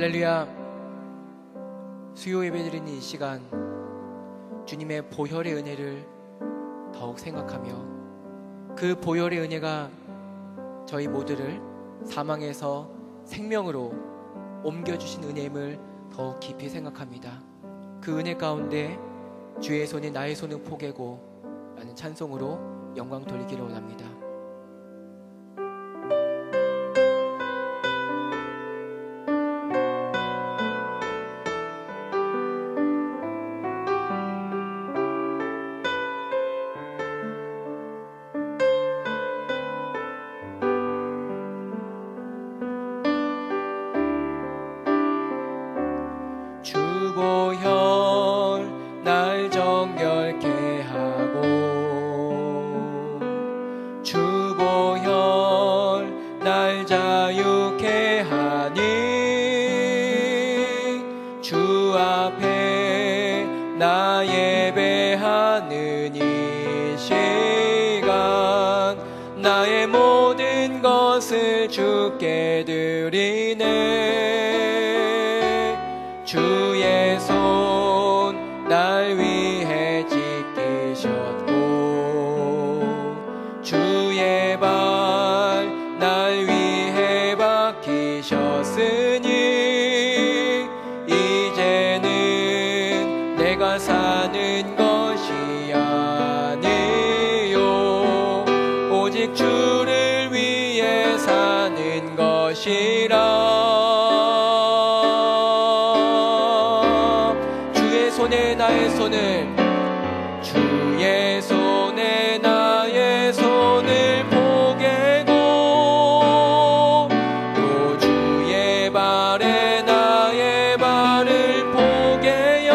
할렐루야. 수요 예배드리는 이 시간, 주님의 보혈의 은혜를 더욱 생각하며 그 보혈의 은혜가 저희 모두를 사망에서 생명으로 옮겨주신 은혜임을 더욱 깊이 생각합니다. 그 은혜 가운데 주의 손이 나의 손은 포개고 라는 찬송으로 영광 돌리기를 원합니다. 주보혈 날 정결케 하고 주보혈 날 자유케 하니 주 앞에 나 예배하는 이 시간 나의 모든 것을 주께 드리네. 주의 손 날 위해 찢기셨고 주의 발 날 위해 박히셨으니 이제는 내가 사는 것이 아니요 오직 주를 위해 사는 것이라. 나의 손을 주의 손에 나의 손을 포개고 또 주의 발에 나의 발을 포개요.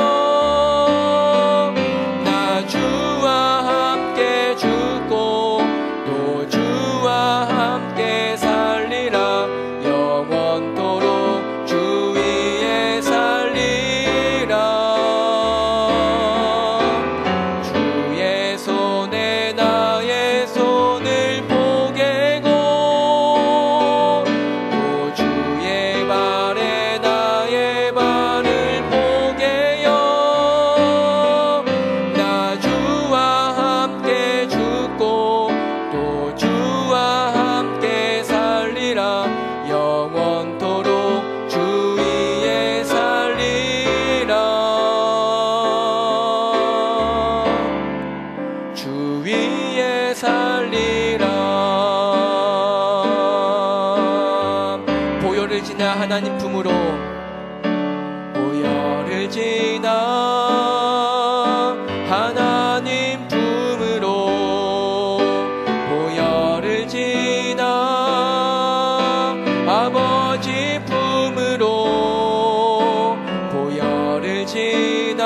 나 주와 함께 죽고 또 주와 함께 살리라. 영원토록 주 위에 살리라. 보혈을 지나 하나님 품으로 보혈을 지나 하나님 품으로 보혈을 지나 아버지 품으로 보혈을 지나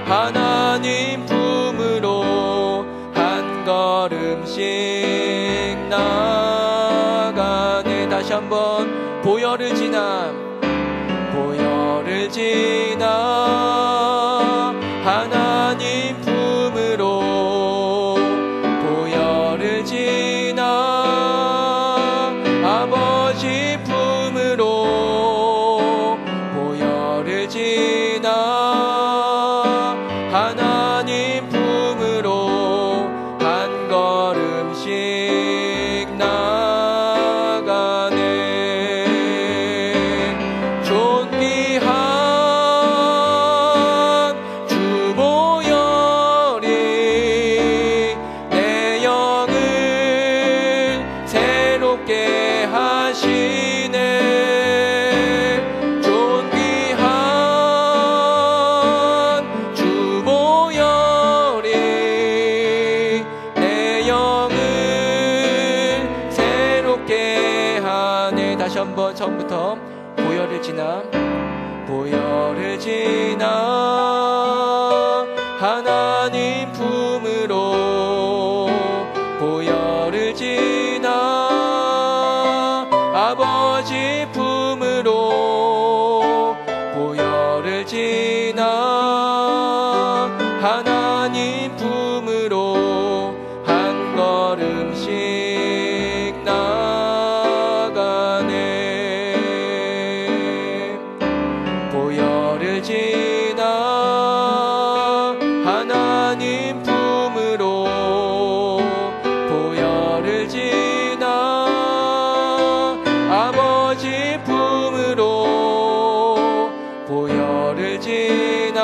하나님 품으로 한 걸음씩 나가네. 다시 한번 보혈을 지나 하나님 품으로 보혈을 지나 아버지 품으로 보혈을 지나 하나님 품으로 한 걸음씩 나가네. 존귀한 주 보혈이 내 영을 새롭게 하시네. 존귀한 주 보혈이 내 영을 새롭게 하네. 다시 한번 처음부터 보혈을 지나 하나님 품으로 보혈을 지나 아버지 품으로 보혈을 지나 하나님 품으로 한 걸음씩 나가네. 보혈을 지나 하나님 품으로 보혈을 지나 아버지 품으로 보혈을 지나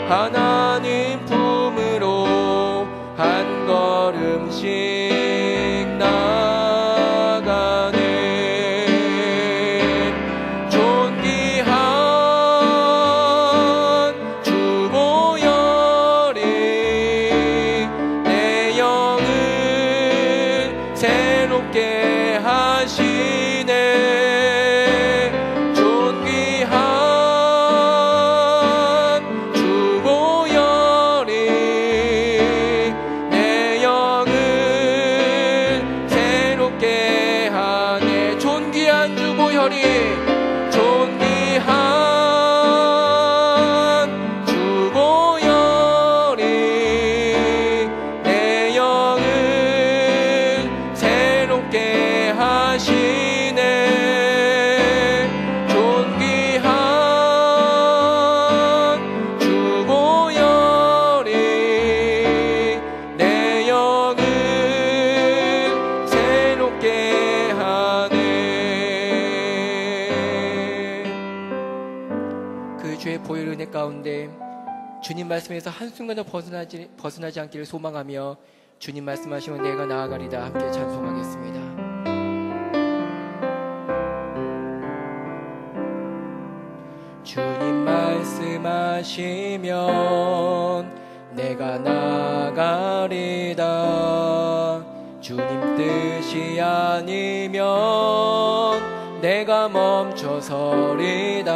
하나님 품으로 한 걸음씩 나가네. 존귀한 주 보혈이 내 영을 새롭게 하시네. 존귀한 주 보혈이 내 영을 새롭게 하네. 존귀한 주 보혈이 존귀한 주 보혈이 내 영을 새롭게 하시네. 존귀한 주 보혈이 내 영을 새롭게 하네. 그 주의 보혈 은혜 가운데 주님 말씀에서 한순간도 벗어나지 않기를 소망하며 주님 말씀하시면 내가 나아가리다 함께 찬송하겠습니다. 주님 말씀하시면 내가 나아가리다. 주님 뜻이 아니면 내가 멈춰서리다.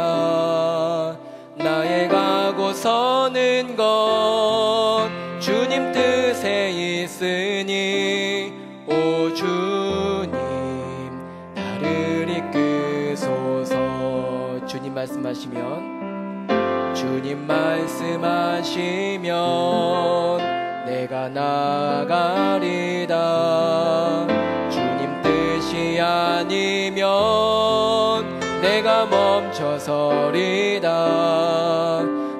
나의 가고 서는 것 주님 뜻에 있으니 오 주님 나를 이끄소서. 주님 말씀하시면 주님 말씀하시면 내가 나가리다. 주님 뜻이 아니면 내가 멈춰서리다.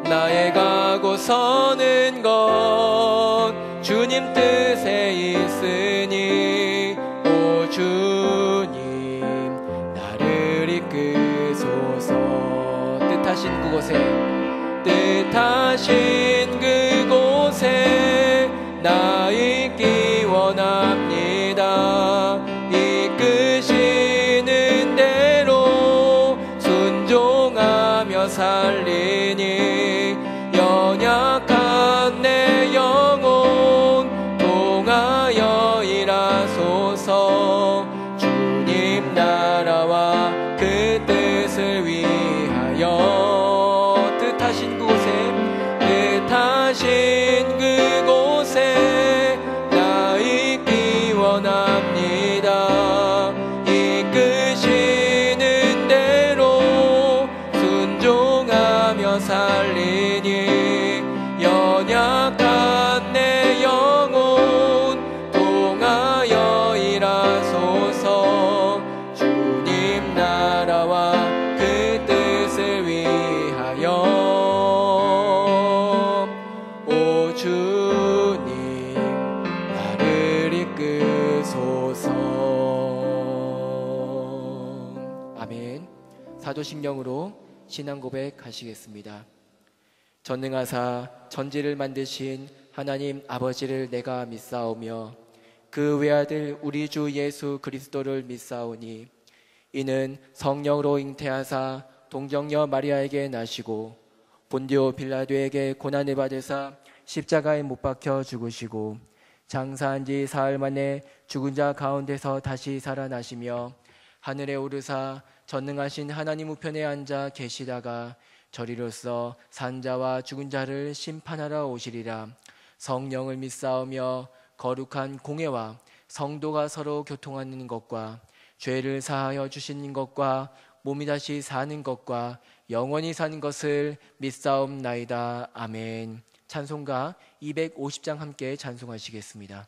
나의 가고 서는 것 주님 뜻에 있으니 오 주님 나를 이끄소서. 뜻하신 그곳에 나 있기 원합니다. 이끄시는 대로 순종하며 살리니 연약한 내 영혼 통하여 일하소서. 주님 나라와 그 뜻을 위하여 뜻하신 그곳에 나 있기 원합니다. 이끄시는 대로 순종하며 살리니 연약한 내 영혼 통하여 일하소서. 주님 나라와 그 뜻을 위하여 오 주님 나를 이끄소서. 아멘. 사도신경으로 신앙 고백하시겠습니다. 전능하사 천지를 만드신 하나님 아버지를 내가 믿사오며 그 외아들 우리 주 예수 그리스도를 믿사오니 이는 성령으로 잉태하사 동정녀 마리아에게 나시고 본디오 빌라도에게 고난을 받으사 십자가에 못 박혀 죽으시고 장사한 지 사흘 만에 죽은 자 가운데서 다시 살아나시며 하늘에 오르사 전능하신 하나님 우편에 앉아 계시다가 저리로서 산자와 죽은 자를 심판하러 오시리라. 성령을 믿사오며 거룩한 공회와 성도가 서로 교통하는 것과 죄를 사하여 주시는 것과 몸이 다시 사는 것과 영원히 사는 것을 믿사옵나이다. 아멘. 찬송가 250장 함께 찬송하시겠습니다.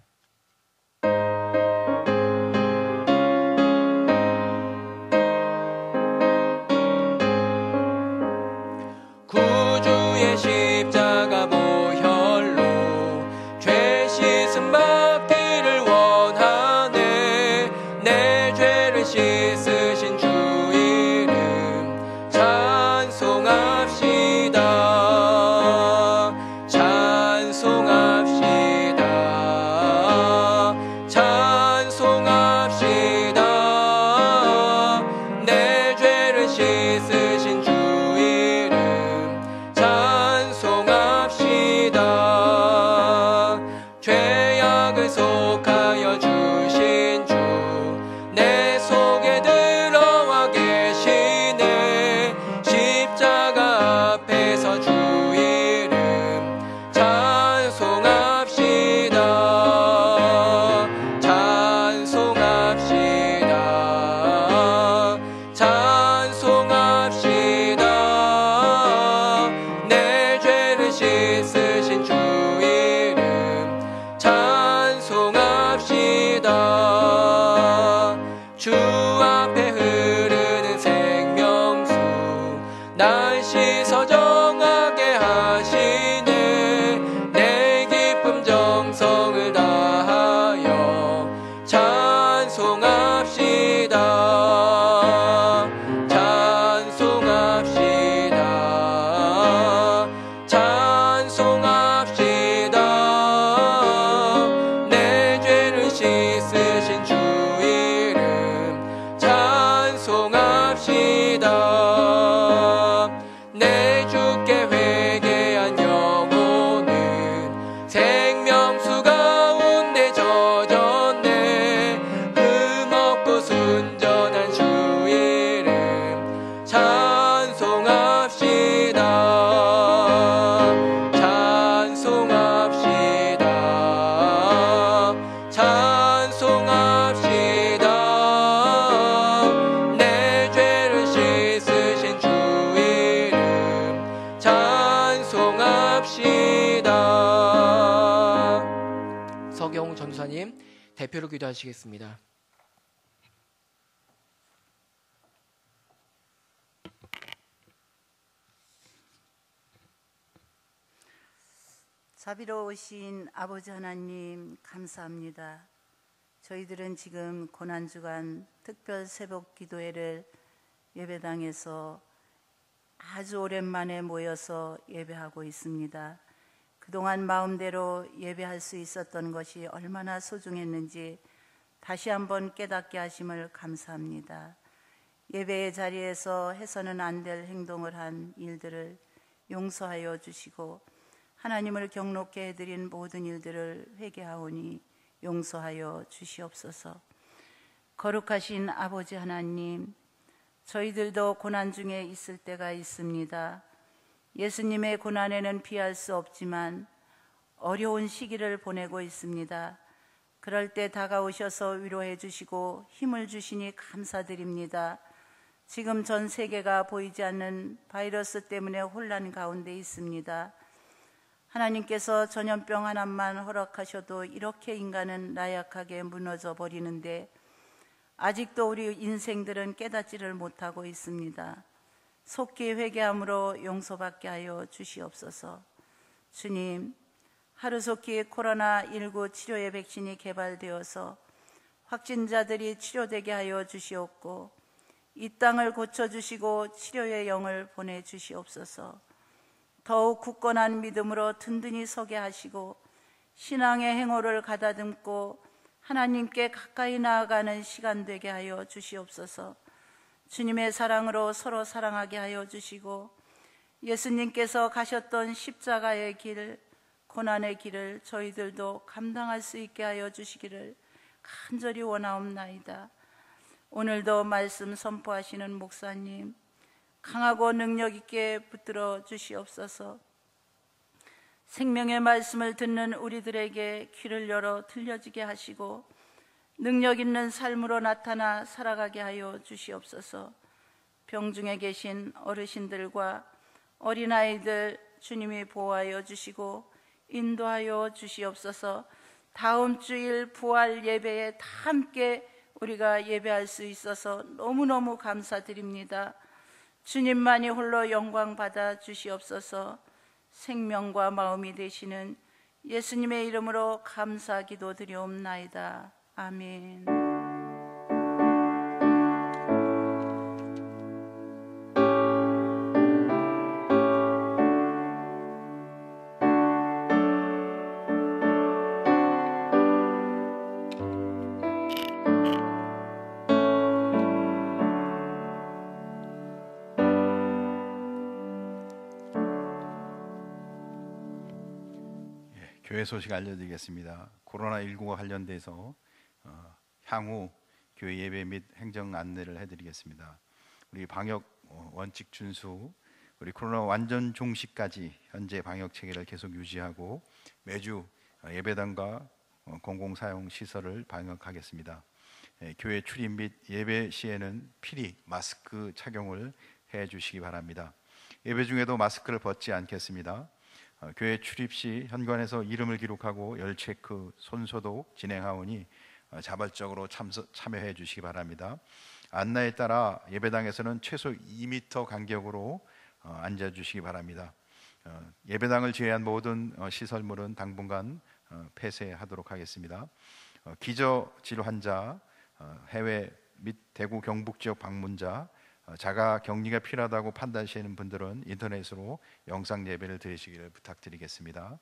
대표로 기도하시겠습니다. 자비로우신 아버지 하나님 감사합니다. 저희들은 지금 고난주간 특별 새벽 기도회를 예배당에서 아주 오랜만에 모여서 예배하고 있습니다. 그동안 마음대로 예배할 수 있었던 것이 얼마나 소중했는지 다시 한번 깨닫게 하심을 감사합니다. 예배의 자리에서 해서는 안 될 행동을 한 일들을 용서하여 주시고 하나님을 경록케 해드린 모든 일들을 회개하오니 용서하여 주시옵소서. 거룩하신 아버지 하나님, 저희들도 고난 중에 있을 때가 있습니다. 예수님의 고난에는 피할 수 없지만 어려운 시기를 보내고 있습니다. 그럴 때 다가오셔서 위로해 주시고 힘을 주시니 감사드립니다. 지금 전 세계가 보이지 않는 바이러스 때문에 혼란 가운데 있습니다. 하나님께서 전염병 하나만 허락하셔도 이렇게 인간은 나약하게 무너져 버리는데 아직도 우리 인생들은 깨닫지를 못하고 있습니다. 속히 회개함으로 용서받게 하여 주시옵소서. 주님, 하루속히 코로나19 치료의 백신이 개발되어서 확진자들이 치료되게 하여 주시옵고 이 땅을 고쳐주시고 치료의 영을 보내주시옵소서. 더욱 굳건한 믿음으로 든든히 서게 하시고 신앙의 행호를 가다듬고 하나님께 가까이 나아가는 시간 되게 하여 주시옵소서. 주님의 사랑으로 서로 사랑하게 하여 주시고 예수님께서 가셨던 십자가의 길, 고난의 길을 저희들도 감당할 수 있게 하여 주시기를 간절히 원하옵나이다. 오늘도 말씀 선포하시는 목사님 강하고 능력 있게 붙들어 주시옵소서. 생명의 말씀을 듣는 우리들에게 귀를 열어 들려지게 하시고 능력 있는 삶으로 나타나 살아가게 하여 주시옵소서. 병중에 계신 어르신들과 어린아이들 주님이 보호하여 주시고 인도하여 주시옵소서. 다음 주일 부활 예배에 다 함께 우리가 예배할 수 있어서 너무너무 감사드립니다. 주님만이 홀로 영광 받아 주시옵소서. 생명과 마음이 되시는 예수님의 이름으로 감사 기도드리옵나이다. 아멘. 교회 소식 알려드리겠습니다. 코로나19와 관련돼서 향후 교회 예배 및 행정 안내를 해드리겠습니다. 우리 방역 원칙 준수, 우리 코로나 완전 종식까지 현재 방역 체계를 계속 유지하고 매주 예배당과 공공사용 시설을 방역하겠습니다. 교회 출입 및 예배 시에는 필히 마스크 착용을 해주시기 바랍니다. 예배 중에도 마스크를 벗지 않겠습니다. 교회 출입 시 현관에서 이름을 기록하고 열체크, 손소독 진행하오니 자발적으로 참여해 주시기 바랍니다. 안내에 따라 예배당에서는 최소 2m 간격으로 앉아 주시기 바랍니다. 예배당을 제외한 모든 시설물은 당분간 폐쇄하도록 하겠습니다. 기저질 환자, 해외 및 대구 경북 지역 방문자, 자가 격리가 필요하다고 판단하시는 분들은 인터넷으로 영상 예배를 드리시기를 부탁드리겠습니다.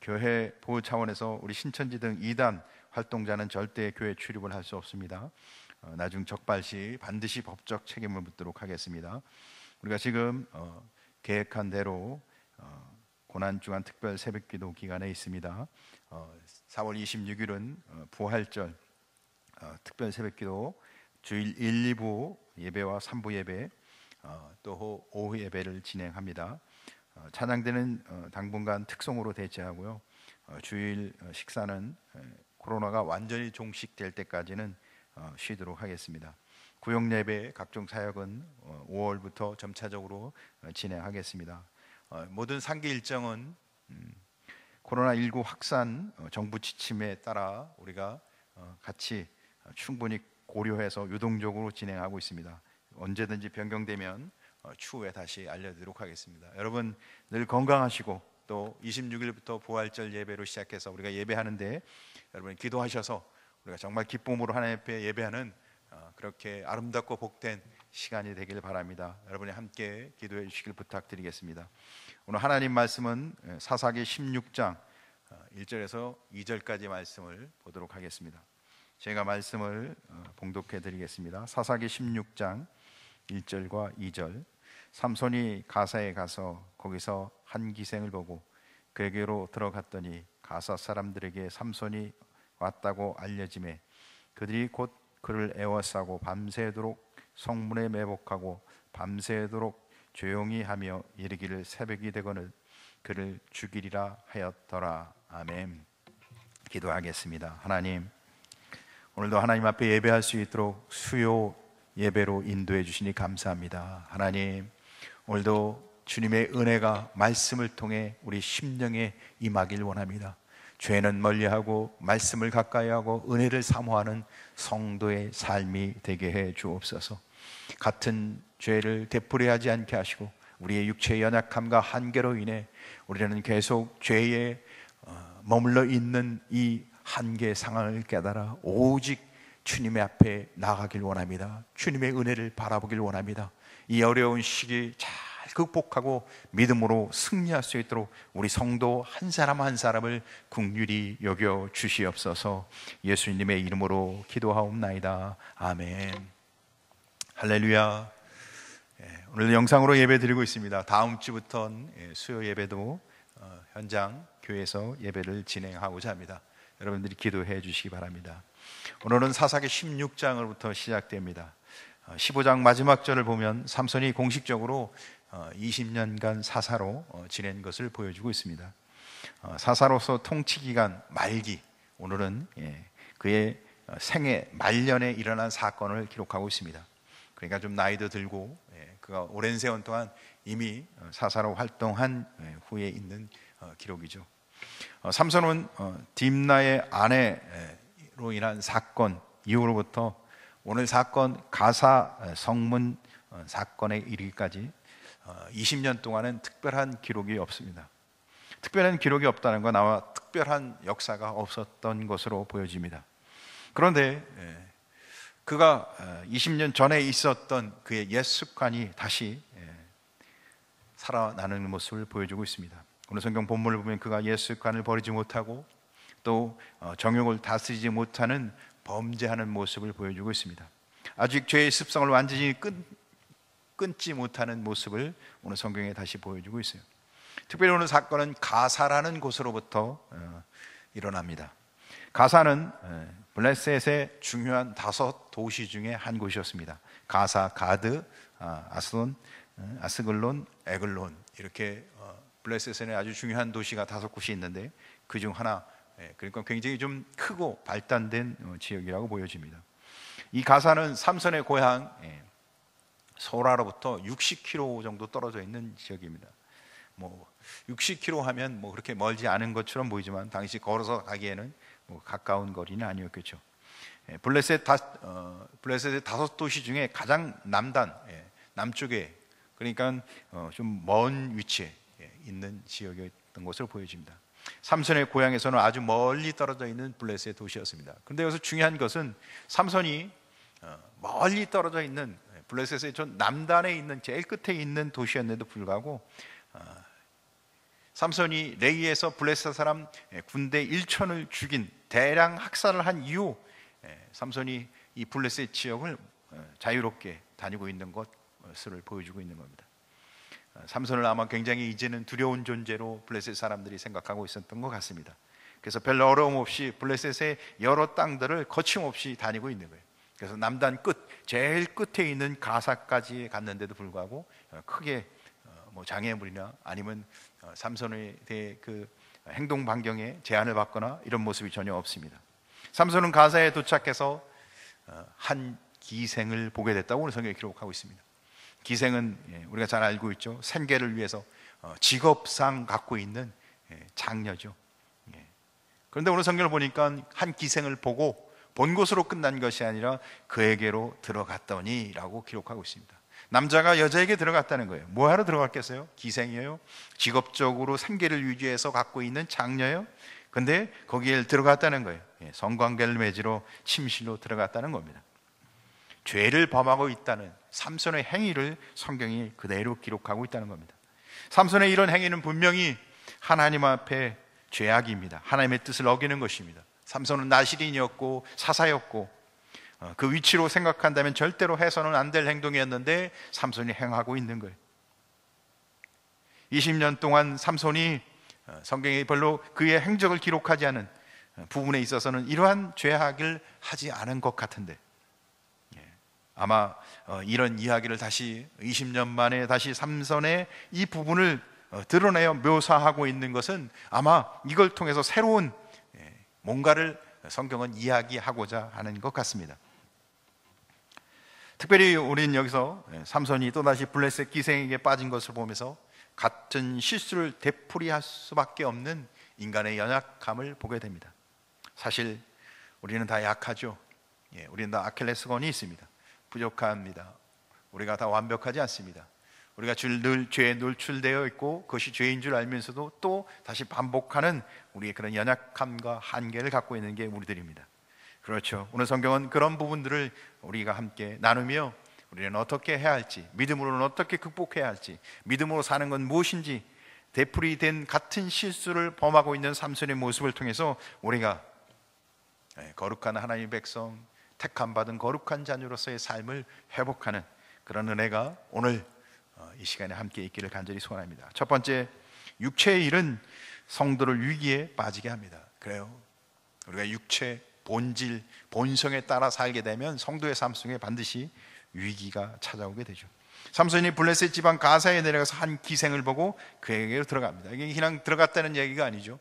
교회 보호 차원에서 우리 신천지 등 이단 활동자는 절대 교회 출입을 할 수 없습니다. 나중 적발 시 반드시 법적 책임을 묻도록 하겠습니다. 우리가 지금 계획한 대로 고난주간 특별 새벽기도 기간에 있습니다. 4월 26일은 부활절 특별 새벽기도 주일 1, 2부 예배와 3부 예배, 또 오후 예배를 진행합니다. 찬양대는 당분간 특송으로 대체하고요. 주일 식사는 코로나가 완전히 종식될 때까지는 쉬도록 하겠습니다. 구역 예배 각종 사역은 5월부터 점차적으로 진행하겠습니다. 모든 상기 일정은 코로나19 확산 정부 지침에 따라 우리가 같이 충분히 고려해서 유동적으로 진행하고 있습니다. 언제든지 변경되면 추후에 다시 알려드리도록 하겠습니다. 여러분 늘 건강하시고 또 26일부터 부활절 예배로 시작해서 우리가 예배하는데 여러분 기도하셔서 우리가 정말 기쁨으로 하나님 앞에 예배하는 그렇게 아름답고 복된 시간이 되길 바랍니다. 여러분이 함께 기도해 주시길 부탁드리겠습니다. 오늘 하나님 말씀은 사사기 16장 1절에서 2절까지 말씀을 보도록 하겠습니다. 제가 말씀을 봉독해 드리겠습니다. 사사기 16장 1절과 2절. 삼손이 가사에 가서 거기서 한 기생을 보고 그에게로 들어갔더니 가사 사람들에게 삼손이 왔다고 알려지매 그들이 곧 그를 애워싸고 밤새도록 성문에 매복하고 밤새도록 조용히 하며 이르기를 새벽이 되거늘 그를 죽이리라 하였더라. 아멘. 기도하겠습니다. 하나님, 오늘도 하나님 앞에 예배할 수 있도록 수요 예배로 인도해 주시니 감사합니다. 하나님, 오늘도 주님의 은혜가 말씀을 통해 우리 심령에 임하길 원합니다. 죄는 멀리하고 말씀을 가까이하고 은혜를 사모하는 성도의 삶이 되게 해 주옵소서. 같은 죄를 되풀이하지 않게 하시고 우리의 육체의 연약함과 한계로 인해 우리는 계속 죄에 머물러 있는 이 한계 상황을 깨달아 오직 주님의 앞에 나가길 원합니다. 주님의 은혜를 바라보길 원합니다. 이 어려운 시기 잘 극복하고 믿음으로 승리할 수 있도록 우리 성도 한 사람 한 사람을 긍휼히 여겨 주시옵소서. 예수님의 이름으로 기도하옵나이다. 아멘. 할렐루야. 오늘 영상으로 예배 드리고 있습니다. 다음 주부터는 수요 예배도 현장 교회에서 예배를 진행하고자 합니다. 여러분들이 기도해 주시기 바랍니다. 오늘은 사사기 16장으로부터 시작됩니다. 15장 마지막 절을 보면 삼손이 공식적으로 20년간 사사로 지낸 것을 보여주고 있습니다. 사사로서 통치기간 말기, 오늘은 그의 생애 말년에 일어난 사건을 기록하고 있습니다. 그러니까 좀 나이도 들고 그가 오랜 세월 동안 이미 사사로 활동한 후에 있는 기록이죠. 삼손은 딥나의 아내로 인한 사건 이후로부터 오늘 사건 가사 성문 사건에 이르기까지 20년 동안은 특별한 기록이 없습니다. 특별한 기록이 없다는 건 아마 특별한 역사가 없었던 것으로 보여집니다. 그런데 그가 20년 전에 있었던 그의 옛 습관이 다시 살아나는 모습을 보여주고 있습니다. 오늘 성경 본문을 보면 그가 옛 습관을 버리지 못하고 또 정욕을 다스리지 못하는 범죄하는 모습을 보여주고 있습니다. 아직 죄의 습성을 완전히 끊지 못하는 모습을 오늘 성경에 다시 보여주고 있어요. 특별히 오늘 사건은 가사라는 곳으로부터 일어납니다. 가사는 블레셋의 중요한 5도시 중에 한 곳이었습니다. 가사, 가드, 아스돈, 아스글론, 에글론, 이렇게 블레셋에는 아주 중요한 도시가 5곳이 있는데 그 중 하나, 그러니까 굉장히 좀 크고 발달된 지역이라고 보여집니다. 이 가사는 삼손의 고향 소라로부터 60km 정도 떨어져 있는 지역입니다. 60km 하면 그렇게 멀지 않은 것처럼 보이지만 당시 걸어서 가기에는 가까운 거리는 아니었겠죠. 블레셋의 5도시 중에 가장 남쪽에, 그러니까 좀 먼 위치에 있는 지역이었던 것으로 보여집니다. 삼손의 고향에서는 아주 멀리 떨어져 있는 블레셋의 도시였습니다. 그런데 여기서 중요한 것은 삼손이 멀리 떨어져 있는 블레셋의 좀 남단에 있는 제일 끝에 있는 도시였는데도 불구하고 삼손이 레이에서 블레셋 사람 군대 1천을 죽인, 대량 학살을 한 이후 삼손이 이 블레셋 지역을 자유롭게 다니고 있는 것을 보여주고 있는 겁니다. 삼손을 아마 굉장히 이제는 두려운 존재로 블레셋 사람들이 생각하고 있었던 것 같습니다. 그래서 별 어려움 없이 블레셋의 여러 땅들을 거침없이 다니고 있는 거예요. 그래서 남단 끝, 제일 끝에 있는 가사까지 갔는데도 불구하고 크게 장애물이나 아니면 삼손에 대해 그 행동 반경에 제한을 받거나 이런 모습이 전혀 없습니다. 삼손은 가사에 도착해서 한 기생을 보게 됐다고 오늘 성경이 기록하고 있습니다. 기생은 우리가 잘 알고 있죠. 생계를 위해서 직업상 갖고 있는 장녀죠. 그런데 오늘 성경을 보니까 한 기생을 보고 본 곳으로 끝난 것이 아니라 그에게로 들어갔더니 라고 기록하고 있습니다. 남자가 여자에게 들어갔다는 거예요. 뭐하러 들어갔겠어요? 기생이에요? 직업적으로 생계를 유지해서 갖고 있는 장녀예요? 근데 거기에 들어갔다는 거예요. 성관계를 맺으러 침실로 들어갔다는 겁니다. 죄를 범하고 있다는 삼손의 행위를 성경이 그대로 기록하고 있다는 겁니다. 삼손의 이런 행위는 분명히 하나님 앞에 죄악입니다. 하나님의 뜻을 어기는 것입니다. 삼손은 나실인이었고 사사였고 그 위치로 생각한다면 절대로 해서는 안 될 행동이었는데 삼손이 행하고 있는 거예요. 20년 동안 삼손이 성경에 별로 그의 행적을 기록하지 않은 부분에 있어서는 이러한 죄악을 하지 않은 것 같은데 아마 이런 이야기를 다시 20년 만에 다시 삼손의 이 부분을 드러내어 묘사하고 있는 것은 아마 이걸 통해서 새로운 뭔가를 성경은 이야기하고자 하는 것 같습니다. 특별히 우리는 여기서 삼손이 또다시 블레셋 기생에게 빠진 것을 보면서 같은 실수를 되풀이할 수밖에 없는 인간의 연약함을 보게 됩니다. 사실 우리는 다 약하죠. 우리는 다 아킬레스건이 있습니다. 부족합니다. 우리가 다 완벽하지 않습니다. 우리가 늘 죄에 노출되어 있고 그것이 죄인 줄 알면서도 또 다시 반복하는 우리의 그런 연약함과 한계를 갖고 있는 게 우리들입니다. 그렇죠. 오늘 성경은 그런 부분들을 우리가 함께 나누며 우리는 어떻게 해야 할지, 믿음으로는 어떻게 극복해야 할지, 믿음으로 사는 건 무엇인지 되풀이된 같은 실수를 범하고 있는 삼손의 모습을 통해서 우리가 거룩한 하나님의 백성, 택함 받은 거룩한 자녀로서의 삶을 회복하는 그런 은혜가 오늘 이 시간에 함께 있기를 간절히 소원합니다. 첫 번째, 육체의 일은 성도를 위기에 빠지게 합니다. 그래요. 우리가 육체, 본질, 본성에 따라 살게 되면 성도의 삶 속에 반드시 위기가 찾아오게 되죠. 삼손이 블레셋 지방 가사에 내려가서 한 기생을 보고 그에게로 들어갑니다. 이게 그냥 들어갔다는 얘기가 아니죠.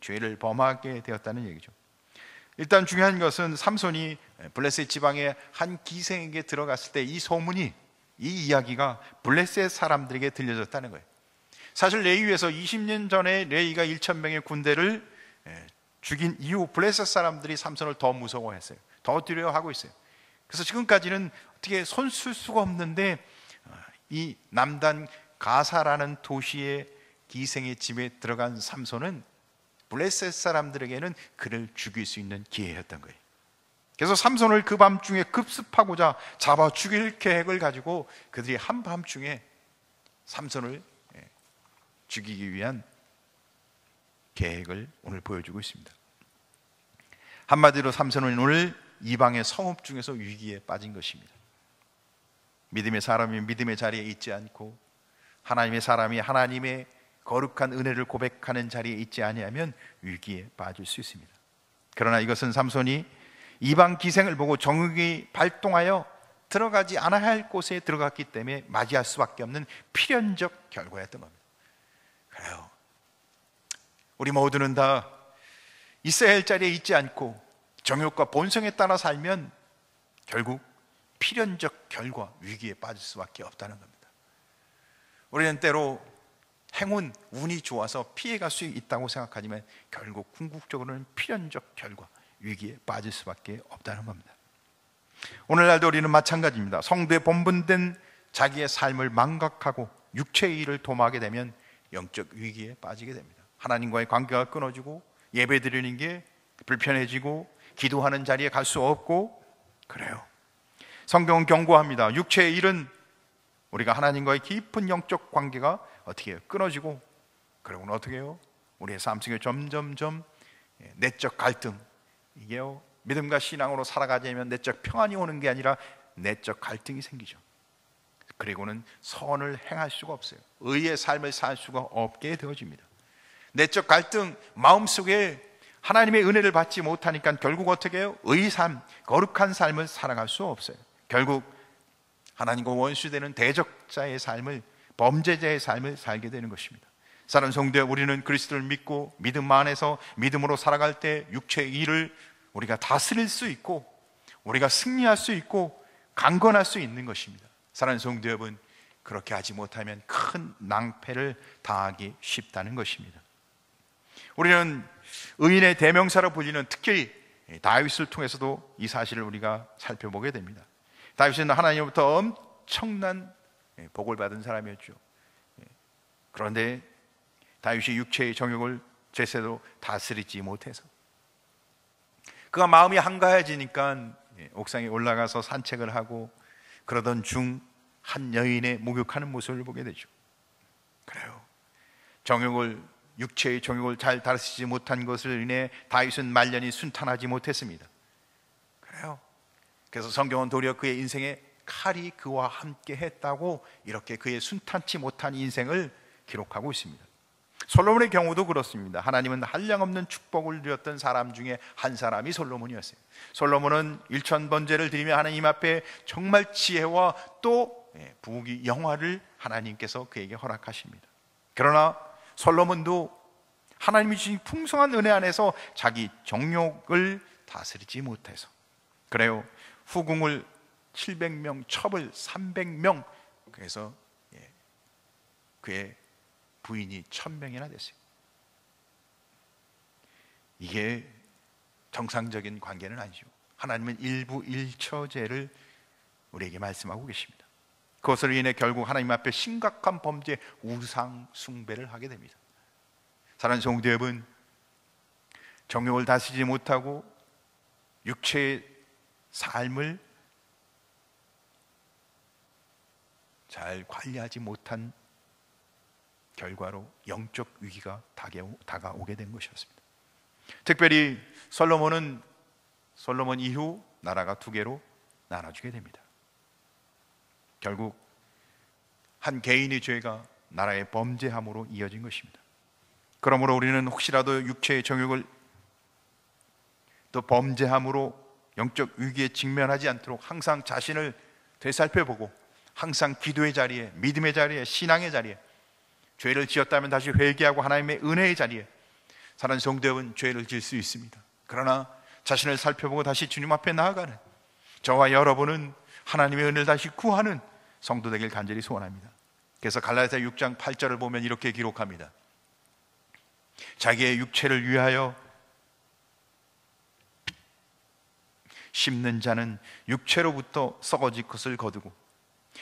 죄를 범하게 되었다는 얘기죠. 일단 중요한 것은 삼손이 블레셋 지방의 한 기생에게 들어갔을 때 이 소문이, 이 이야기가 블레셋 사람들에게 들려졌다는 거예요. 사실 레위에서 20년 전에 레위가 1,000명의 군대를 죽인 이후 블레셋 사람들이 삼손을 더 무서워했어요. 더 두려워하고 있어요. 그래서 지금까지는 어떻게 손쓸 수가 없는데 이 남단 가사라는 도시의 기생의 집에 들어간 삼손은 블레셋 사람들에게는 그를 죽일 수 있는 기회였던 거예요. 그래서 삼손을 그 밤중에 급습하고자 잡아 죽일 계획을 가지고 그들이 한밤중에 삼손을 죽이기 위한 계획을 오늘 보여주고 있습니다. 한마디로 삼손은 오늘 이방의 성읍 중에서 위기에 빠진 것입니다. 믿음의 사람이 믿음의 자리에 있지 않고 하나님의 사람이 하나님의 거룩한 은혜를 고백하는 자리에 있지 아니하면 위기에 빠질 수 있습니다. 그러나 이것은 삼손이 이방 기생을 보고 정욕이 발동하여 들어가지 않아야 할 곳에 들어갔기 때문에 맞이할 수밖에 없는 필연적 결과였던 겁니다. 그래요. 우리 모두는 다 있어야 할 자리에 있지 않고 정욕과 본성에 따라 살면 결국 필연적 결과, 위기에 빠질 수밖에 없다는 겁니다. 우리는 때로 행운, 운이 좋아서 피해갈 수 있다고 생각하지만 결국 궁극적으로는 필연적 결과, 위기에 빠질 수밖에 없다는 겁니다. 오늘날도 우리는 마찬가지입니다. 성도에 본분된 자기의 삶을 망각하고 육체의 일을 도모하게 되면 영적 위기에 빠지게 됩니다. 하나님과의 관계가 끊어지고 예배드리는 게 불편해지고 기도하는 자리에 갈 수 없고 그래요. 성경은 경고합니다. 육체의 일은 우리가 하나님과의 깊은 영적 관계가 어떻게 해요? 끊어지고 그러고는 어떻게 해요? 우리의 삶 속에 점점점 내적 갈등, 이게요, 믿음과 신앙으로 살아가자면 내적 평안이 오는 게 아니라 내적 갈등이 생기죠. 그리고는 선을 행할 수가 없어요. 의의 삶을 살 수가 없게 되어집니다. 내적 갈등, 마음속에 하나님의 은혜를 받지 못하니까 결국 어떻게 해요? 의의 삶, 거룩한 삶을 살아갈 수 없어요. 결국 하나님과 원수되는 대적자의 삶을, 범죄자의 삶을 살게 되는 것입니다. 사랑하는 성도여, 우리는 그리스도를 믿고 믿음 안에서 믿음으로 살아갈 때 육체의 일을 우리가 다스릴 수 있고 우리가 승리할 수 있고 강건할 수 있는 것입니다. 사랑하는 성도 여러분, 그렇게 하지 못하면 큰 낭패를 당하기 쉽다는 것입니다. 우리는 의인의 대명사로 불리는 특히 다윗을 통해서도 이 사실을 우리가 살펴보게 됩니다. 다윗은 하나님으로부터 엄청난 복을 받은 사람이었죠. 그런데 다윗이 육체의 정욕을 제대로 다스리지 못해서 그가 마음이 한가해지니까 옥상에 올라가서 산책을 하고 그러던 중 한 여인의 목욕하는 모습을 보게 되죠. 그래요. 육체의 정욕을 잘 다스리지 못한 것을 인해 다윗은 말년이 순탄하지 못했습니다. 그래요. 그래서 성경은 도리어 그의 인생에 칼이 그와 함께 했다고 이렇게 그의 순탄치 못한 인생을 기록하고 있습니다. 솔로몬의 경우도 그렇습니다. 하나님은 한량없는 축복을 드렸던 사람 중에 한 사람이 솔로몬이었어요. 솔로몬은 일천번제를 드리며 하나님 앞에 정말 지혜와 또 부귀 영화를 하나님께서 그에게 허락하십니다. 그러나 솔로몬도 하나님이 주신 풍성한 은혜 안에서 자기 정욕을 다스리지 못해서 그래요. 후궁을 700명, 첩을 300명, 그래서 그의 부인이 1000명이나 됐어요. 이게 정상적인 관계는 아니죠. 하나님은 일부 일처제를 우리에게 말씀하고 계십니다. 그것으로 인해 결국 하나님 앞에 심각한 범죄, 우상 숭배를 하게 됩니다. 사랑하는 성도 여러분, 정욕을 다스리지 못하고 육체의 삶을 잘 관리하지 못한 결과로 영적 위기가 다가오게 된 것이었습니다. 특별히 솔로몬 이후 나라가 두 개로 나눠지게 됩니다. 결국 한 개인의 죄가 나라의 범죄함으로 이어진 것입니다. 그러므로 우리는 혹시라도 육체의 정욕을 또 범죄함으로 영적 위기에 직면하지 않도록 항상 자신을 되살펴보고 항상 기도의 자리에, 믿음의 자리에, 신앙의 자리에, 죄를 지었다면 다시 회개하고 하나님의 은혜의 자리에, 사랑하는 성도 여러분, 죄를 지을 수 있습니다. 그러나 자신을 살펴보고 다시 주님 앞에 나아가는 저와 여러분은 하나님의 은혜를 다시 구하는 성도 되길 간절히 소원합니다. 그래서 갈라디아 6장 8절을 보면 이렇게 기록합니다. 자기의 육체를 위하여 심는 자는 육체로부터 썩어질 것을 거두고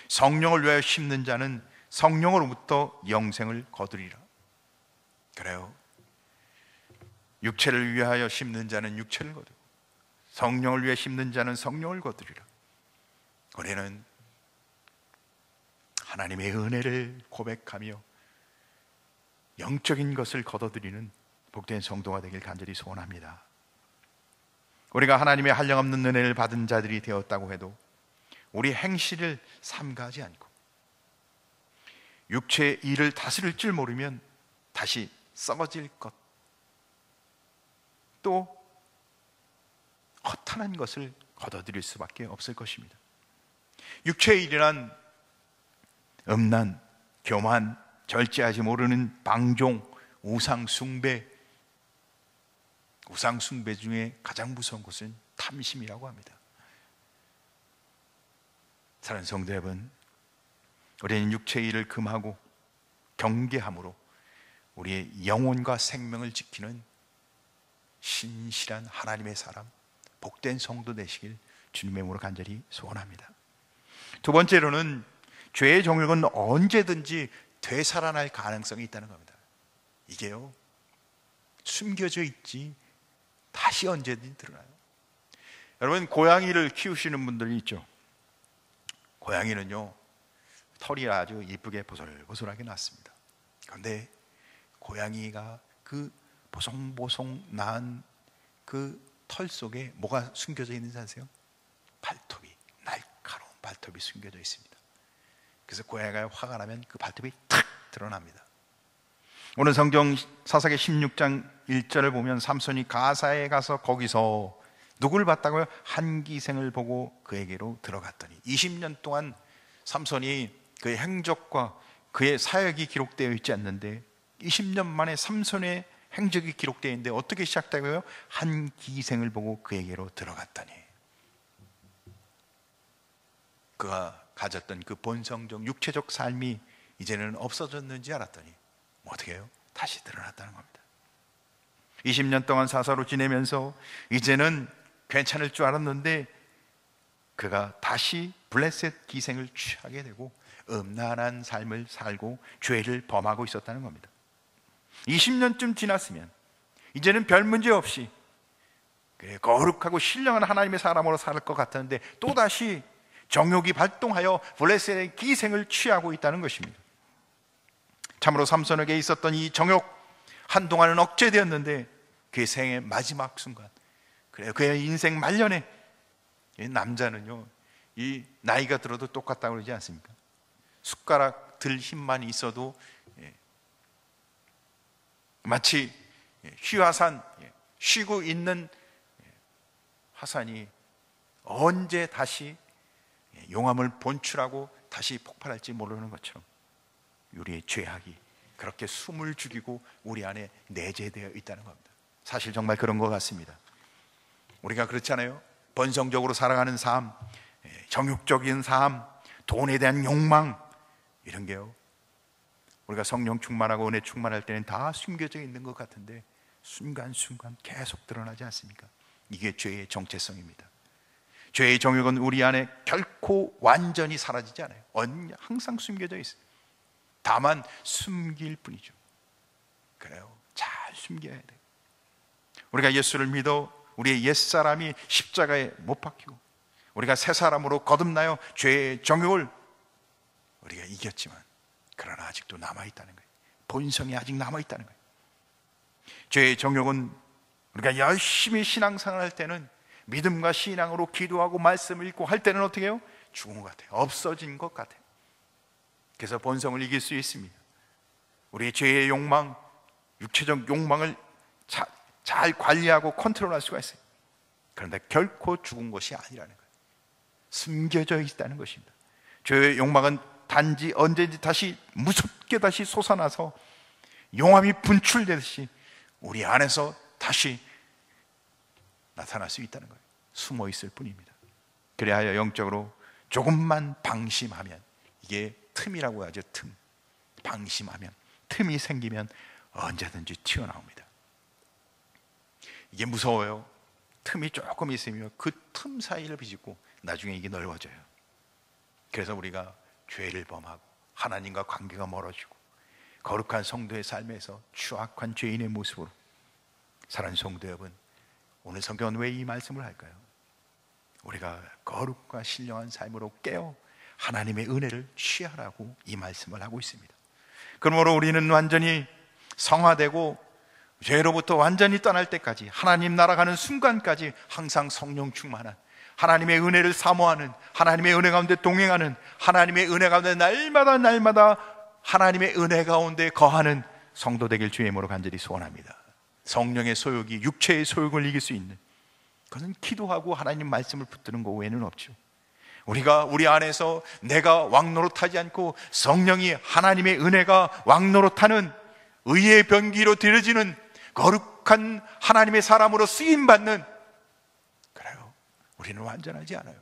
성령을 위하여 심는 자는 성령으로부터 영생을 거두리라. 그래요. 육체를 위하여 심는 자는 육체를 거두고 성령을 위해 심는 자는 성령을 거두리라. 우리는 하나님의 은혜를 고백하며 영적인 것을 거둬들이는 복된 성도가 되길 간절히 소원합니다. 우리가 하나님의 한량없는 은혜를 받은 자들이 되었다고 해도 우리 행실을 삼가하지 않고 육체의 일을 다스릴 줄 모르면 다시 썩어질 것, 또 허탄한 것을 거둬들일 수밖에 없을 것입니다. 육체의 일이란 음란, 교만, 절제하지 모르는 방종, 우상숭배 중에 가장 무서운 것은 탐심이라고 합니다. 사랑하는 성도 여러분, 우리는 육체의 일을 금하고 경계함으로 우리의 영혼과 생명을 지키는 신실한 하나님의 사람, 복된 성도 되시길 주님의 이름으로 간절히 소원합니다. 두 번째로는 죄의 정욕은 언제든지 되살아날 가능성이 있다는 겁니다. 이게요, 숨겨져 있지 다시 언제든지 드러나요. 여러분, 고양이를 키우시는 분들이 있죠. 고양이는요, 털이 아주 이쁘게 보슬보슬하게 났습니다. 그런데 고양이가 그 보송보송 난 그 털 속에 뭐가 숨겨져 있는지 아세요? 발톱이, 날카로운 발톱이 숨겨져 있습니다. 그래서 고양이가 화가 나면 그 발톱이 탁 드러납니다. 오늘 성경 사사기 16장 1절을 보면 삼손이 가사에 가서 거기서 누구를 봤다고요? 한 기생을 보고 그에게로 들어갔더니 20년 동안 삼손이 그의 행적과 그의 사역이 기록되어 있지 않는데 20년 만에 삼손의 행적이 기록되어 있는데 어떻게 시작되고요? 한 기생을 보고 그에게로 들어갔더니, 그가 가졌던 그 본성적 육체적 삶이 이제는 없어졌는지 알았더니 어떻게 해요? 다시 드러났다는 겁니다. 20년 동안 사사로 지내면서 이제는 괜찮을 줄 알았는데 그가 다시 블레셋 기생을 취하게 되고 음란한 삶을 살고 죄를 범하고 있었다는 겁니다. 20년쯤 지났으면 이제는 별 문제 없이 거룩하고 신령한 하나님의 사람으로 살 것 같았는데 또다시 정욕이 발동하여 블레셋의 기생을 취하고 있다는 것입니다. 참으로 삼손에게 있었던 이 정욕, 한동안은 억제되었는데 그의 생의 마지막 순간, 그래요, 그의 인생 말년에, 남자는요 이 나이가 들어도 똑같다고 그러지 않습니까? 숟가락 들 힘만 있어도 마치 휘화산, 쉬고 있는 화산이 언제 다시 용암을 본출하고 다시 폭발할지 모르는 것처럼 우리의 죄악이 그렇게 숨을 죽이고 우리 안에 내재되어 있다는 겁니다. 사실 정말 그런 것 같습니다. 우리가 그렇잖아요. 본성적으로 살아가는 삶, 정욕적인 삶, 돈에 대한 욕망, 이런 게요, 우리가 성령 충만하고 은혜 충만할 때는 다 숨겨져 있는 것 같은데 순간순간 계속 드러나지 않습니까? 이게 죄의 정체성입니다. 죄의 정욕은 우리 안에 결코 완전히 사라지지 않아요. 항상 숨겨져 있어요. 다만 숨길 뿐이죠. 그래요, 잘 숨겨야 돼요. 우리가 예수를 믿어 우리의 옛사람이 십자가에 못 박히고 우리가 새 사람으로 거듭나요 죄의 정욕을 우리가 이겼지만 그러나 아직도 남아있다는 거예요. 본성이 아직 남아있다는 거예요. 죄의 정욕은 우리가 열심히 신앙생활 할 때는, 믿음과 신앙으로 기도하고 말씀을 읽고 할 때는 어떻게 해요? 죽은 것 같아요. 없어진 것 같아요. 그래서 본성을 이길 수 있습니다. 우리의 죄의 욕망, 육체적 욕망을 잘 관리하고 컨트롤할 수가 있어요. 그런데 결코 죽은 것이 아니라는 거예요. 숨겨져 있다는 것입니다. 죄의 욕망은 단지 언제든지 다시 무섭게 다시 솟아나서 용암이 분출되듯이 우리 안에서 다시 나타날 수 있다는 거예요. 숨어 있을 뿐입니다. 그래야 영적으로 조금만 방심하면, 이게 틈이라고 하죠. 틈. 방심하면, 틈이 생기면 언제든지 튀어나옵니다. 이게 무서워요. 틈이 조금 있으면 그 틈 사이를 비집고 나중에 이게 넓어져요. 그래서 우리가 죄를 범하고 하나님과 관계가 멀어지고 거룩한 성도의 삶에서 추악한 죄인의 모습으로 사랑하는 성도 여러분, 오늘 성경은 왜 이 말씀을 할까요? 우리가 거룩과 신령한 삶으로 깨어 하나님의 은혜를 취하라고 이 말씀을 하고 있습니다. 그러므로 우리는 완전히 성화되고 죄로부터 완전히 떠날 때까지, 하나님 날아가는 순간까지 항상 성령 충만한, 하나님의 은혜를 사모하는, 하나님의 은혜 가운데 동행하는, 하나님의 은혜 가운데 날마다 하나님의 은혜 가운데 거하는 성도 되길 주의 이름으로 간절히 소원합니다. 성령의 소욕이 육체의 소욕을 이길 수 있는, 그것은 기도하고 하나님 말씀을 붙드는 것 외에는 없죠. 우리가 우리 안에서 내가 왕노릇하지 않고 성령이, 하나님의 은혜가 왕노릇하는 의의 변기로 들여지는 거룩한 하나님의 사람으로 쓰임받는, 그래요, 우리는 완전하지 않아요.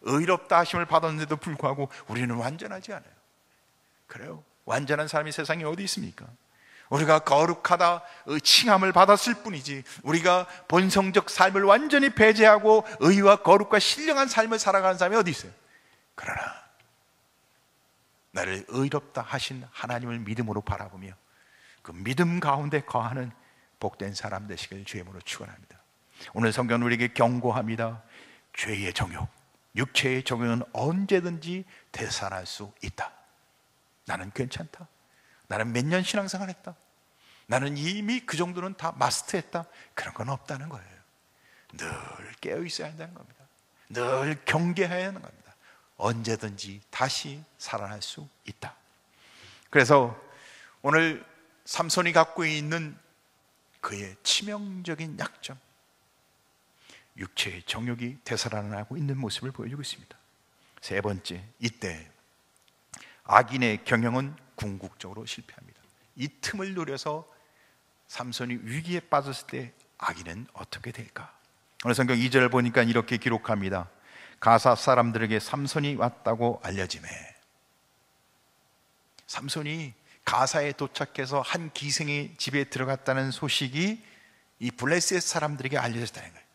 의롭다 하심을 받았는데도 불구하고 우리는 완전하지 않아요. 그래요, 완전한 사람이 세상에 어디 있습니까? 우리가 거룩하다 칭함을 받았을 뿐이지, 우리가 본성적 삶을 완전히 배제하고 의와 거룩과 신령한 삶을 살아가는 사람이 어디 있어요? 그러나 나를 의롭다 하신 하나님을 믿음으로 바라보며 그 믿음 가운데 거하는 복된 사람 되시길 주의 이름으로 축원합니다. 오늘 성경은 우리에게 경고합니다. 죄의 정욕, 육체의 정욕은 언제든지 되살아날 수 있다. 나는 괜찮다, 나는 몇 년 신앙생활 했다, 나는 이미 그 정도는 다 마스터했다, 그런 건 없다는 거예요. 늘 깨어 있어야 한다는 겁니다. 늘 경계해야 하는 겁니다. 언제든지 다시 살아날 수 있다. 그래서 오늘 삼손이 갖고 있는 그의 치명적인 약점, 육체의 정욕이 되살아나고 있는 모습을 보여주고 있습니다. 세 번째, 이때 악인의 경영은 궁극적으로 실패합니다. 이 틈을 노려서 삼손이 위기에 빠졌을 때 악인은 어떻게 될까? 오늘 성경 2절을 보니까 이렇게 기록합니다. 가사 사람들에게 삼손이 왔다고 알려지매, 삼손이 가사에 도착해서 한 기생의 집에 들어갔다는 소식이 이 블레셋 사람들에게 알려졌다는 거예요.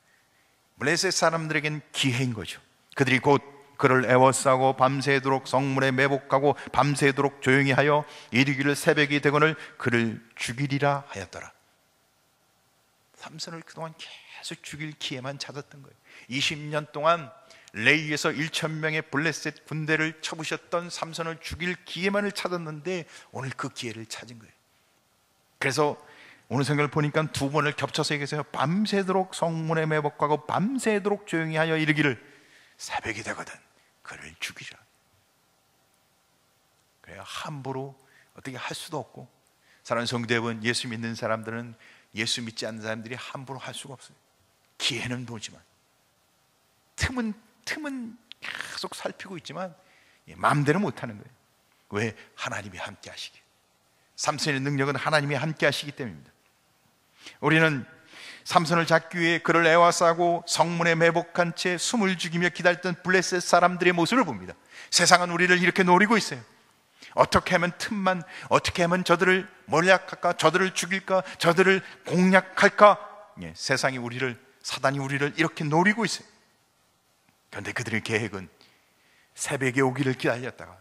블레셋 사람들에게는 기회인 거죠. 그들이 곧 그를 애워싸고 밤새도록 성문에 매복하고 밤새도록 조용히 하여 이르기를 새벽이 되거늘 그를 죽이리라 하였더라. 삼손을 그동안 계속 죽일 기회만 찾았던 거예요. 20년 동안 레이에서 1,000명의 블레셋 군대를 쳐부셨던 삼손을 죽일 기회만을 찾았는데 오늘 그 기회를 찾은 거예요. 그래서 오늘 성경을 보니까 두 번을 겹쳐서 얘기해서 밤새도록 성문에 매복하고 밤새도록 조용히 하여 이르기를 새벽이 되거든 그를 죽이라. 그래야 함부로 어떻게 할 수도 없고, 사랑하는 성도 여러분, 예수 믿는 사람들은 예수 믿지 않는 사람들이 함부로 할 수가 없어요. 기회는 보지만 틈은 계속 살피고 있지만 마음대로 못하는 거예요. 왜? 하나님이 함께 하시기. 삼손의 능력은 하나님이 함께 하시기 때문입니다. 우리는 삼손을 잡기 위해 그를 애워싸고 성문에 매복한 채 숨을 죽이며 기다렸던 블레셋 사람들의 모습을 봅니다. 세상은 우리를 이렇게 노리고 있어요. 어떻게 하면 틈만, 어떻게 하면 저들을 몰약할까, 저들을 죽일까, 저들을 공략할까. 세상이 우리를, 사단이 우리를 이렇게 노리고 있어요. 그런데 그들의 계획은 새벽에 오기를 기다렸다가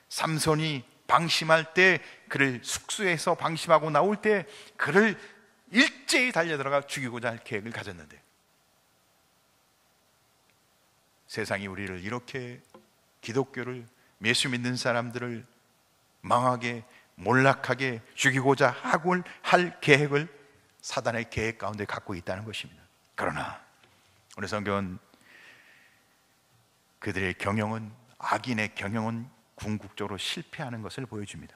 삼손이 방심할 때, 그를 숙소에서 방심하고 나올 때 그를 일제히 달려들어가 죽이고자 할 계획을 가졌는데, 세상이 우리를 이렇게, 기독교를, 예수 믿는 사람들을 망하게, 몰락하게 죽이고자 하고 할 계획을 사단의 계획 가운데 갖고 있다는 것입니다. 그러나 오늘 성경은 그들의 경영은, 악인의 경영은 궁극적으로 실패하는 것을 보여줍니다.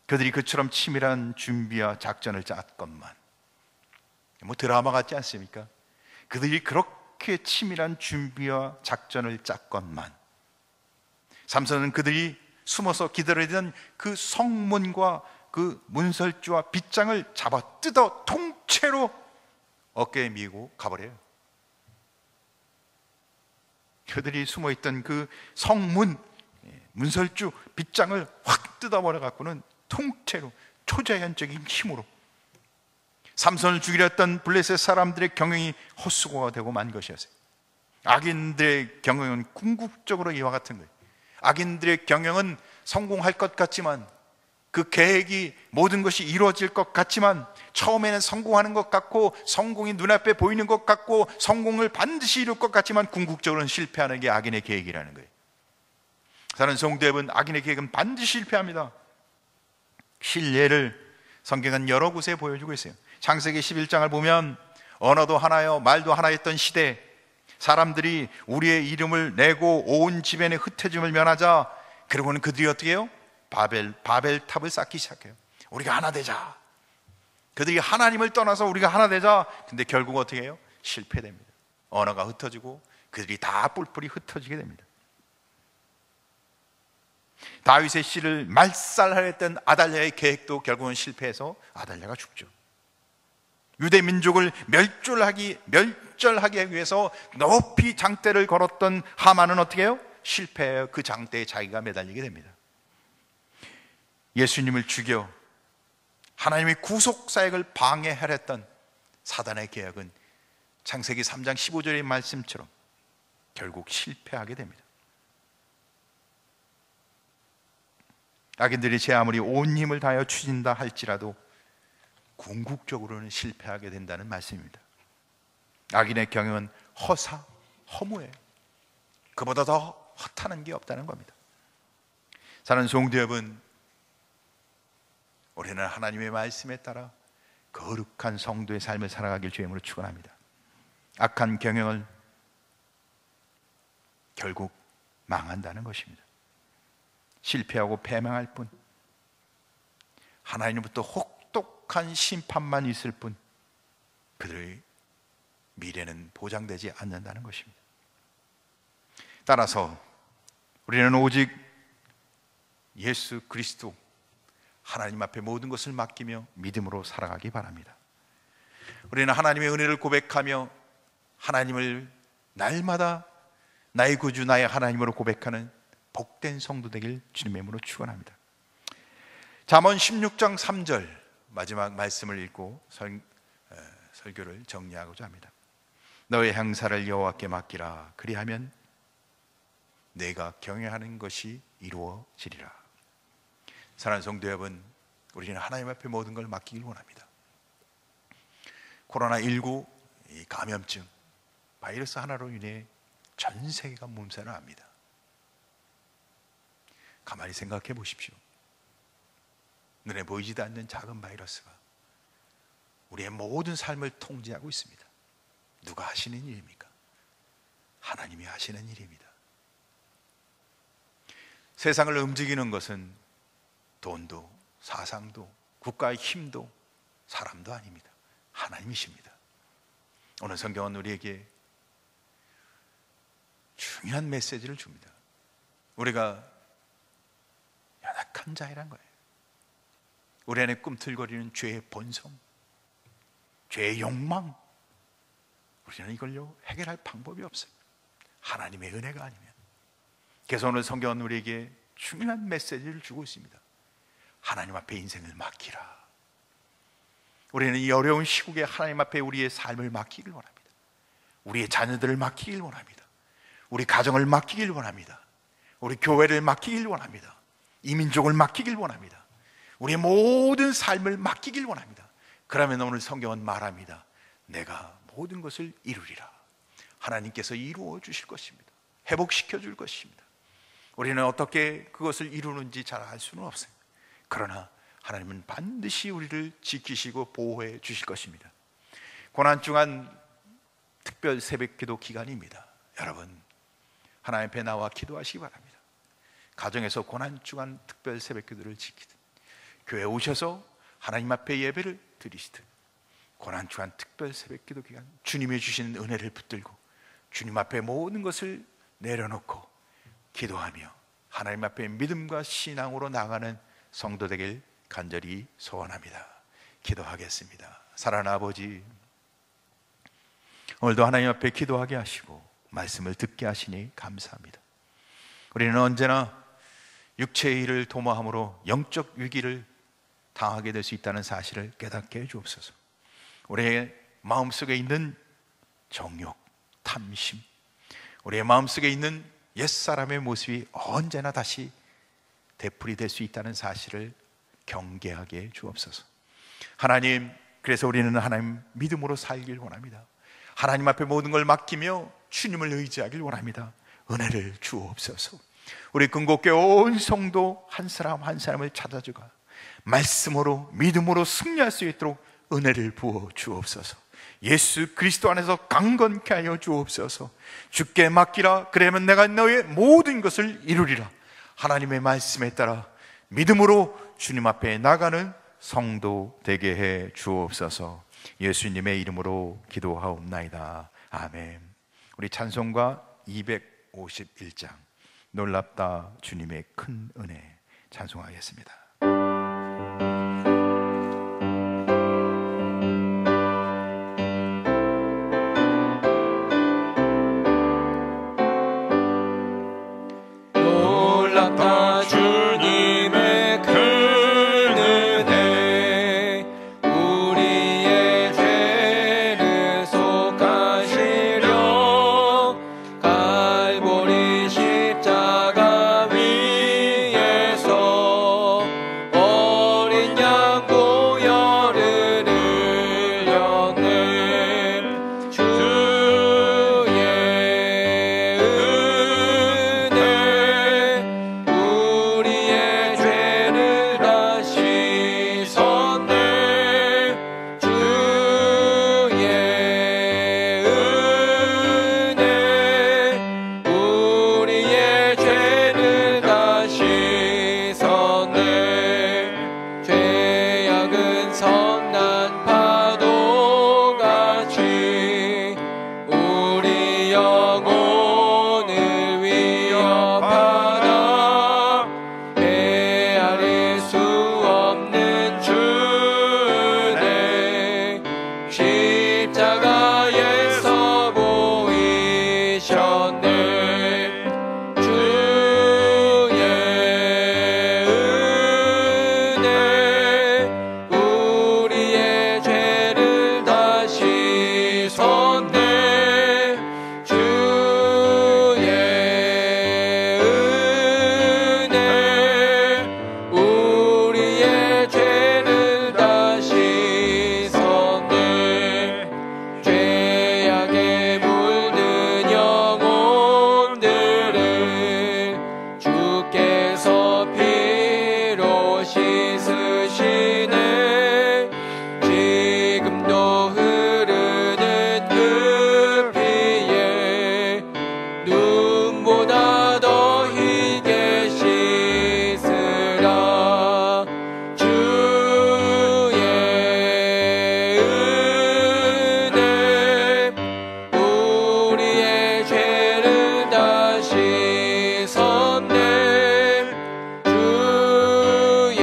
그들이 그처럼 치밀한 준비와 작전을 짰건만, 뭐 드라마 같지 않습니까? 그들이 그렇게 치밀한 준비와 작전을 짰건만 삼손은 그들이 숨어서 기다리던 그 성문과 그 문설주와 빗장을 잡아 뜯어 통째로 어깨에 미고 가버려요. 그들이 숨어있던 그 성문, 문설주, 빗장을 확 뜯어버려 갖고는 통째로 초자연적인 힘으로 삼손을 죽이려 했던 블레셋 사람들의 경영이 헛수고가 되고 만 것이었어요. 악인들의 경영은 궁극적으로 이와 같은 거예요. 악인들의 경영은 성공할 것 같지만, 그 계획이 모든 것이 이루어질 것 같지만, 처음에는 성공하는 것 같고 성공이 눈앞에 보이는 것 같고 성공을 반드시 이룰 것 같지만 궁극적으로는 실패하는 게 악인의 계획이라는 거예요. 사는 성도 여러분, 악인의 계획은 반드시 실패합니다. 실례를 성경은 여러 곳에 보여주고 있어요. 창세기 11장을 보면 언어도 하나요 말도 하나였던 시대, 사람들이 우리의 이름을 내고 온 지변에 흩어짐을 면하자, 그러고는 그들이 어떻게 해요? 바벨탑을 쌓기 시작해요. 우리가 하나 되자. 그들이 하나님을 떠나서 우리가 하나 되자. 근데 결국 어떻게 해요? 실패됩니다. 언어가 흩어지고 그들이 다 뿔뿔이 흩어지게 됩니다. 다윗의 씨를 말살하려 했던 아달랴의 계획도 결국은 실패해서 아달랴가 죽죠. 유대 민족을 멸절하기 하기 위해서 높이 장대를 걸었던 하만은 어떻게 해요? 실패해요. 그 장대에 자기가 매달리게 됩니다. 예수님을 죽여 하나님의 구속 사역을 방해하려 했던 사단의 계획은 창세기 3장 15절의 말씀처럼 결국 실패하게 됩니다. 악인들이 제 아무리 온 힘을 다하여 추진다 할지라도 궁극적으로는 실패하게 된다는 말씀입니다. 악인의 경영은 허무해요. 그보다 더 허탄한 게 없다는 겁니다. 사랑하는 성도 여러분, 우리는 하나님의 말씀에 따라 거룩한 성도의 삶을 살아가길 주님으로 축원합니다. 악한 경영을 결국 망한다는 것입니다. 실패하고 패망할 뿐, 하나님으로부터 혹독한 심판만 있을 뿐 그들의 미래는 보장되지 않는다는 것입니다. 따라서 우리는 오직 예수 그리스도 하나님 앞에 모든 것을 맡기며 믿음으로 살아가기 바랍니다. 우리는 하나님의 은혜를 고백하며 하나님을 날마다 나의 구주 나의 하나님으로 고백하는 복된 성도 되길 주님의 이름으로 축원합니다. 잠언 16장 3절 마지막 말씀을 읽고 설교를 정리하고자 합니다. 너의 행사를 여호와께 맡기라. 그리하면 내가 경외하는 것이 이루어지리라. 사랑하는 성도 여러분, 우리는 하나님 앞에 모든 걸 맡기길 원합니다. 코로나19 이 감염증 바이러스 하나로 인해 전 세계가 몸살을 앓습니다. 가만히 생각해 보십시오. 눈에 보이지도 않는 작은 바이러스가 우리의 모든 삶을 통제하고 있습니다. 누가 하시는 일입니까? 하나님이 하시는 일입니다. 세상을 움직이는 것은 돈도 사상도 국가의 힘도 사람도 아닙니다. 하나님이십니다. 오늘 성경은 우리에게 중요한 메시지를 줍니다. 우리가 연약한 자이란 거예요. 우리 안에 꿈틀거리는 죄의 본성, 죄의 욕망, 우리는 이걸로 해결할 방법이 없어요. 하나님의 은혜가 아니면. 그래서 오늘 성경은 우리에게 중요한 메시지를 주고 있습니다. 하나님 앞에 인생을 맡기라. 우리는 이 어려운 시국에 하나님 앞에 우리의 삶을 맡기길 원합니다. 우리의 자녀들을 맡기길 원합니다. 우리 가정을 맡기길 원합니다. 우리 교회를 맡기길 원합니다. 이 민족을 맡기길 원합니다. 우리의 모든 삶을 맡기길 원합니다. 그러면 오늘 성경은 말합니다. 내가 모든 것을 이루리라. 하나님께서 이루어 주실 것입니다. 회복시켜 줄 것입니다. 우리는 어떻게 그것을 이루는지 잘 알 수는 없어요. 그러나 하나님은 반드시 우리를 지키시고 보호해 주실 것입니다. 고난중한 특별 새벽기도 기간입니다. 여러분, 하나님 앞에 나와 기도하시기 바랍니다. 가정에서 고난중한 특별 새벽기도를 지키든 교회에 오셔서 하나님 앞에 예배를 드리시든 고난중한 특별 새벽기도 기간 주님이 주시는 은혜를 붙들고 주님 앞에 모든 것을 내려놓고 기도하며 하나님 앞에 믿음과 신앙으로 나가는 성도 되길 간절히 소원합니다. 기도하겠습니다. 사랑하는 아버지, 오늘도 하나님 앞에 기도하게 하시고 말씀을 듣게 하시니 감사합니다. 우리는 언제나 육체의 일을 도모함으로 영적 위기를 당하게 될 수 있다는 사실을 깨닫게 해주옵소서. 우리의 마음속에 있는 정욕, 탐심, 우리의 마음속에 있는 옛사람의 모습이 언제나 다시 되풀이될 수 있다는 사실을 경계하게 주옵소서. 하나님, 그래서 우리는 하나님 믿음으로 살길 원합니다. 하나님 앞에 모든 걸 맡기며 주님을 의지하길 원합니다. 은혜를 주옵소서. 우리 근곡교 온 성도 한 사람 한 사람을 찾아주가 말씀으로 믿음으로 승리할 수 있도록 은혜를 부어 주옵소서. 예수 그리스도 안에서 강건케 하여 주옵소서. 주께 맡기라. 그러면 내가 너의 모든 것을 이루리라. 하나님의 말씀에 따라 믿음으로 주님 앞에 나가는 성도 되게 해 주옵소서. 예수님의 이름으로 기도하옵나이다. 아멘. 우리 찬송가 251장 놀랍다 주님의 큰 은혜 찬송하겠습니다. 놀랍다 주님의 큰 은혜 우리의 죄를 속하시려 갈보리 십자가 위에서 어린 양 보혈을 흘렸네. 주의 은혜 우리의 죄를 다 씻었네. 주의 은혜 우리의 죄를 다 씻었네. 죄악은 성난 파도같이 우리 영혼을 위협하다 헤아릴 수 없는 주네. 십자가에서 보이셨네. 주의 은혜 우리의 죄를 다 씻었네. 주의 은혜 우리의 죄를 다 씻었네. 죄악에 물든 영혼들을 주께서 피로 씻으시네. 지금도 흐르는 그 피에 눈보다 더 희게 씻으라. 주의 은혜 우리의 죄를 다 씻었네. 주의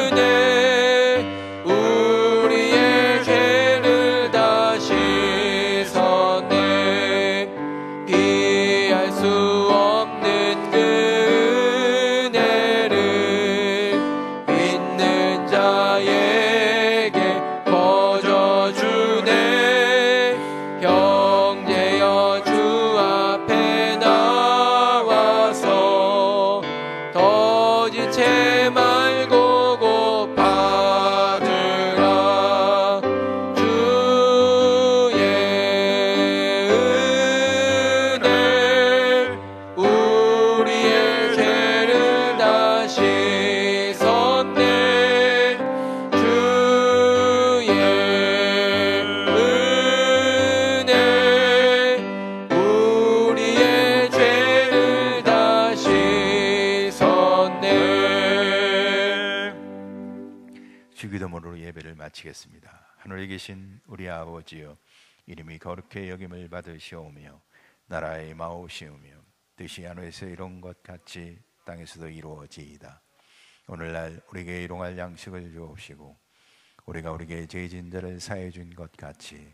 은혜 우리의 죄를 다 씻었네. 피할 수 없는 그 은혜를 믿는 자에게 거저주네. 형제여 주 앞에 나와서 더 지체 말고 곧 받으라. 주의 은혜 우리의 죄를 다 씻었네. 주의 은혜 우리의 죄를 다 씻었네. 주기도문으로 예배를 마치겠습니다. 하늘에 계신 우리 아버지여, 이름이 거룩히 여김을 받으시오며 나라의 마오시오며 뜻이 하늘에서 이룬 것 같이 땅에서도 이루어지이다. 오늘날 우리에게 일용할 양식을 주옵시고 우리가 우리에게 죄진 자를 사해 준 것 같이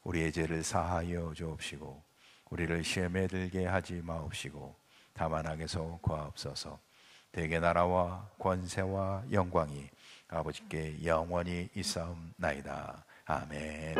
우리의 죄를 사하여 주옵시고 우리를 시험에 들게 하지 마옵시고 다만 악에서 구하옵소서. 대개 나라와 권세와 영광이 아버지께 영원히 있사옵나이다. 아멘.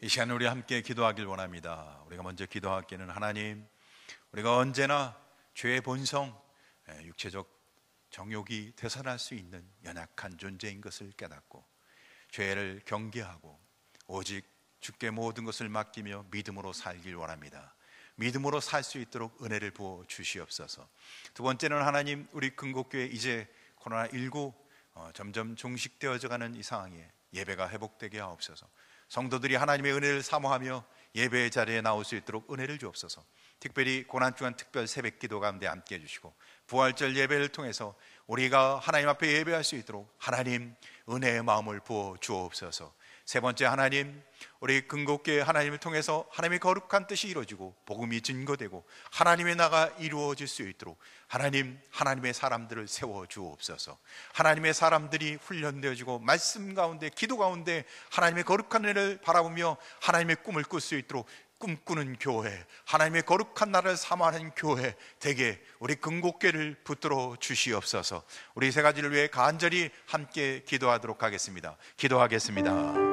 이 시간 우리 함께 기도하길 원합니다. 우리가 먼저 기도하기는 하나님, 우리가 언제나 죄의 본성, 육체적 정욕이 되살아날 수 있는 연약한 존재인 것을 깨닫고 죄를 경계하고 오직 주께 모든 것을 맡기며 믿음으로 살길 원합니다. 믿음으로 살 수 있도록 은혜를 부어 주시옵소서. 두 번째는 하나님, 우리 근곡교회 이제 코로나19 점점 종식되어져 가는 이 상황에 예배가 회복되게 하옵소서. 성도들이 하나님의 은혜를 사모하며 예배의 자리에 나올 수 있도록 은혜를 주옵소서. 특별히 고난주간 특별 새벽기도 가운데 함께해 주시고 부활절 예배를 통해서 우리가 하나님 앞에 예배할 수 있도록 하나님 은혜의 마음을 부어 주옵소서. 세 번째, 하나님, 우리 근곡교회 하나님을 통해서 하나님의 거룩한 뜻이 이루어지고 복음이 증거되고 하나님의 나라가 이루어질 수 있도록 하나님의 사람들을 세워 주옵소서. 하나님의 사람들이 훈련되어지고 말씀 가운데, 기도 가운데 하나님의 거룩한 은혜를 바라보며 하나님의 꿈을 꿀 수 있도록 꿈꾸는 교회, 하나님의 거룩한 나라를 사모하는 교회 되게 우리 근곡교회를 붙들어 주시옵소서. 우리 세 가지를 위해 간절히 함께 기도하도록 하겠습니다. 기도하겠습니다.